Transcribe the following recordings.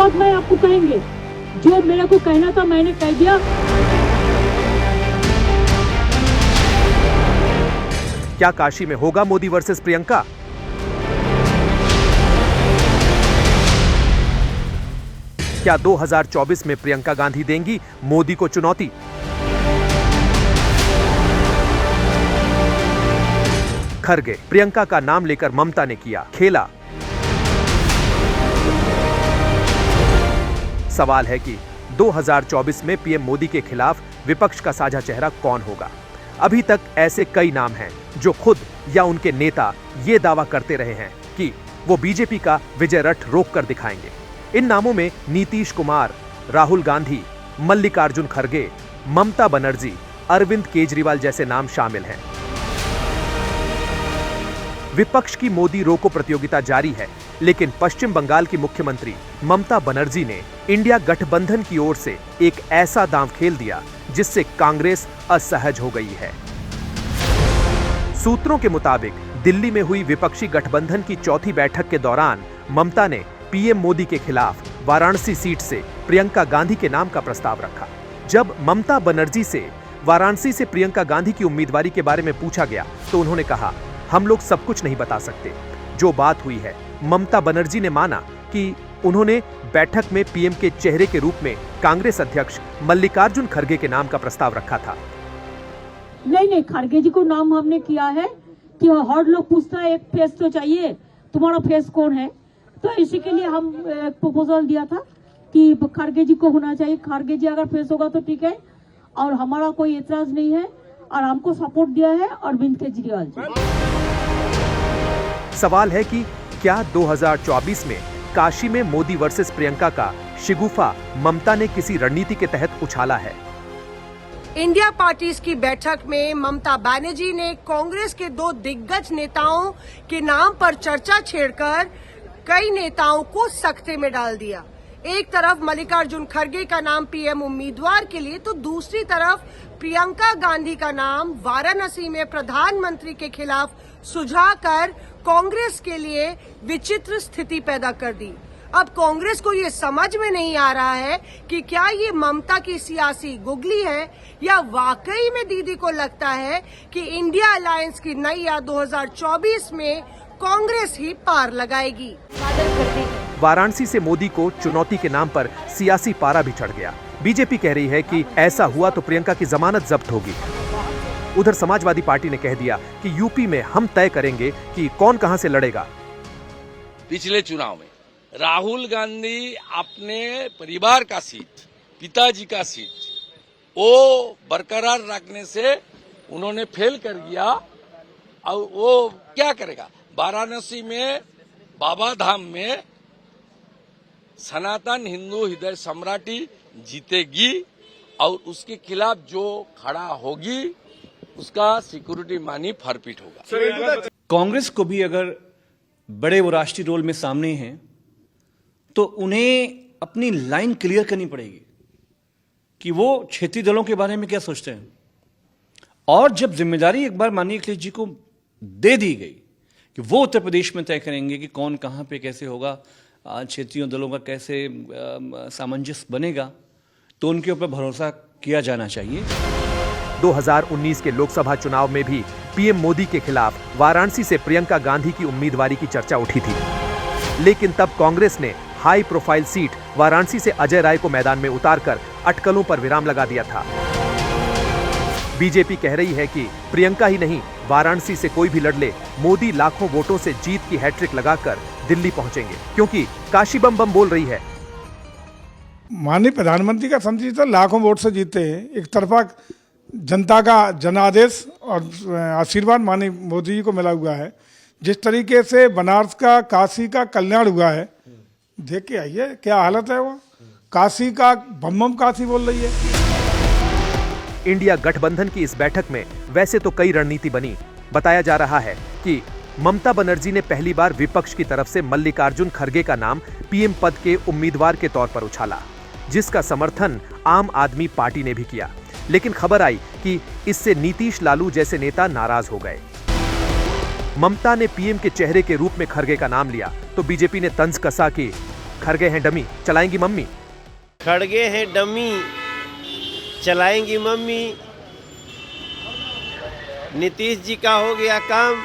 बाद में आपको कहेंगे। जो मेरे को कहना था मैंने कह दिया। क्या काशी में होगा मोदी वर्सेस प्रियंका? क्या 2024 में प्रियंका गांधी देंगी मोदी को चुनौती? खरगे, प्रियंका का नाम लेकर ममता ने किया खेला। सवाल है कि 2024 में पीएम मोदी के खिलाफ विपक्ष का साझा चेहरा कौन होगा? अभी तक ऐसे कई नाम हैं जो खुद या उनके नेता ये दावा करते रहे हैं कि वो बीजेपी का विजय रथ रोक कर दिखाएंगे। इन नामों में नीतीश कुमार, राहुल गांधी, मल्लिकार्जुन खरगे, ममता बनर्जी, अरविंद केजरीवाल जैसे नाम शामिल हैं। विपक्ष की मोदी रोको प्रतियोगिता जारी है, लेकिन पश्चिम बंगाल की मुख्यमंत्री ममता बनर्जी ने इंडिया गठबंधन की ओर से एक ऐसा दांव खेल दिया जिससे कांग्रेस असहज हो गई है। सूत्रों के मुताबिक दिल्ली में हुई विपक्षी गठबंधन की चौथी बैठक के दौरान ममता ने पीएम मोदी के खिलाफ वाराणसी सीट से प्रियंका गांधी के नाम का प्रस्ताव रखा। जब ममता बनर्जी से वाराणसी से प्रियंका गांधी की उम्मीदवारी के बारे में पूछा गया तो उन्होंने कहा, हम लोग सब कुछ नहीं बता सकते। जो बात हुई है, ममता बनर्जी ने माना कि उन्होंने बैठक में पीएम के चेहरे के रूप में कांग्रेस अध्यक्ष मल्लिकार्जुन खरगे के नाम का प्रस्ताव रखा था। नहीं, खरगे जी को नाम हमने किया है कि हर लोग पूछता है एक फेस तो चाहिए, तुम्हारा फेस कौन है? तो इसी के लिए हम एक प्रपोजल दिया था कि खरगे जी को होना चाहिए। खरगे जी अगर फेस होगा तो ठीक है, और हमारा कोई एतराज नहीं है, और हमको सपोर्ट दिया है अरविंद केजरीवाल जी। सवाल है कि क्या 2024 में काशी में मोदी वर्सेस प्रियंका का शिगुफा ममता ने किसी रणनीति के तहत उछाला है? इंडिया पार्टीज की बैठक में ममता बनर्जी ने कांग्रेस के दो दिग्गज नेताओं के नाम पर चर्चा छेड़कर कई नेताओं को सख्ते में डाल दिया। एक तरफ मल्लिकार्जुन खरगे का नाम पीएम उम्मीदवार के लिए, तो दूसरी तरफ प्रियंका गांधी का नाम वाराणसी में प्रधानमंत्री के खिलाफ सुझाकर कांग्रेस के लिए विचित्र स्थिति पैदा कर दी। अब कांग्रेस को ये समझ में नहीं आ रहा है कि क्या ये ममता की सियासी गुगली है या वाकई में दीदी को लगता है कि इंडिया अलायंस की नैया 2024 में कांग्रेस ही पार लगाएगी। वाराणसी से मोदी को चुनौती के नाम पर सियासी पारा भी चढ़ गया। बीजेपी कह रही है कि ऐसा हुआ तो प्रियंका की जमानत जब्त होगी। उधर समाजवादी पार्टी ने कह दिया कि यूपी में हम तय करेंगे कि कौन कहां से लड़ेगा। पिछले चुनाव में राहुल गांधी अपने परिवार का सीट, पिताजी का सीट, वो बरकरार रखने से उन्होंने फेल कर दिया। और वो क्या करेगा? वाराणसी में बाबा धाम में सनातन हिंदू हृदय सम्राटी जीतेगी और उसके खिलाफ जो खड़ा होगी उसका सिक्योरिटी मानी फॉरफिट होगा। कांग्रेस को भी अगर बड़े वो राष्ट्रीय रोल में सामने हैं तो उन्हें अपनी लाइन क्लियर करनी पड़ेगी कि वो क्षेत्रीय दलों के बारे में क्या सोचते हैं। और जब जिम्मेदारी एक बार माननीय अखिलेश जी को दे दी गई कि वो उत्तर प्रदेश में तय करेंगे कि कौन कहां पे कैसे होगा, क्षेत्रीय दलों का कैसे सामंजस्य बनेगा, तो उनके ऊपर भरोसा किया जाना चाहिए। 2019 के लोकसभा चुनाव में भी पीएम मोदी के खिलाफ वाराणसी से प्रियंका गांधी की उम्मीदवारी की चर्चा उठी थी, लेकिन तब कांग्रेस ने हाई प्रोफाइल सीट वाराणसी से अजय राय को मैदान में उतारकर अटकलों पर विराम लगा दिया था। बीजेपी कह रही है कि प्रियंका ही नहीं, वाराणसी से कोई भी लड़ ले, मोदी लाखों वोटों से जीत की हैट्रिक लगाकर दिल्ली पहुंचेंगे, क्योंकि काशी बम बम बोल रही है। माननीय प्रधानमंत्री का समझिए लाखों वोट से जीते हैं। एक तरफा जनता का जनादेश और आशीर्वाद माननीय मोदी जी को मिला हुआ है। जिस तरीके से बनारस का, काशी का कल्याण हुआ है, देख के आइए क्या हालत है। वो काशी का बम बम काशी बोल रही है। इंडिया गठबंधन की इस बैठक में वैसे तो कई रणनीति बनी। बताया जा रहा है कि ममता बनर्जी ने पहली बार विपक्ष की तरफ से मल्लिकार्जुन खरगे का नाम पीएम पद के उम्मीदवार के तौर पर उछाला, जिसका समर्थन आम आदमी पार्टी ने भी किया। लेकिन खबर आई कि इससे नीतीश लालू जैसे नेता नाराज हो गए। ममता ने पीएम के चेहरे के रूप में खरगे का नाम लिया तो बीजेपी ने तंज कसा कि खड़गे हैं डमी, चलाएंगी मम्मी। खड़गे हैं डमी, चलाएंगी मम्मी। नीतीश जी का हो गया काम,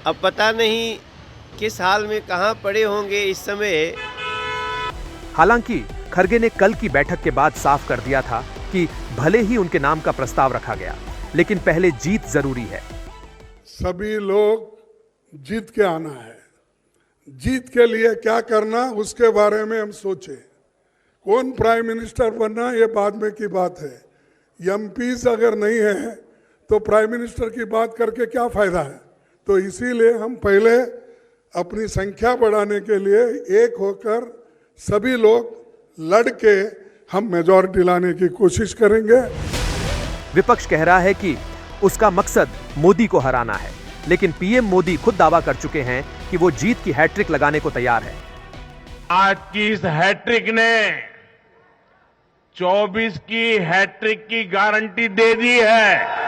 अब पता नहीं किस हाल में कहां पड़े होंगे इस समय। हालांकि खड़गे ने कल की बैठक के बाद साफ कर दिया था कि भले ही उनके नाम का प्रस्ताव रखा गया, लेकिन पहले जीत जरूरी है। सभी लोग जीत के आना है, जीत के लिए क्या करना उसके बारे में हम सोचें। कौन प्राइम मिनिस्टर बनना ये बाद में की बात है। एमपीज अगर नहीं है तो प्राइम मिनिस्टर की बात करके क्या फायदा है। तो इसीलिए हम पहले अपनी संख्या बढ़ाने के लिए एक होकर सभी लोग लड़ के हम मेजॉरिटी लाने की कोशिश करेंगे। विपक्ष कह रहा है कि उसका मकसद मोदी को हराना है, लेकिन पीएम मोदी खुद दावा कर चुके हैं कि वो जीत की हैट्रिक लगाने को तैयार है। आज की इस हैट्रिक ने 24 की हैट्रिक की गारंटी दे दी है।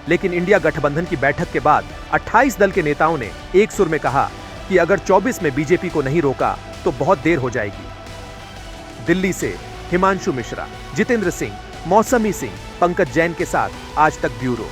लेकिन इंडिया गठबंधन की बैठक के बाद 28 दल के नेताओं ने एक सुर में कहा कि अगर 24 में बीजेपी को नहीं रोका तो बहुत देर हो जाएगी। दिल्ली से हिमांशु मिश्रा, जितेंद्र सिंह, मौसमी सिंह, पंकज जैन के साथ आज तक ब्यूरो।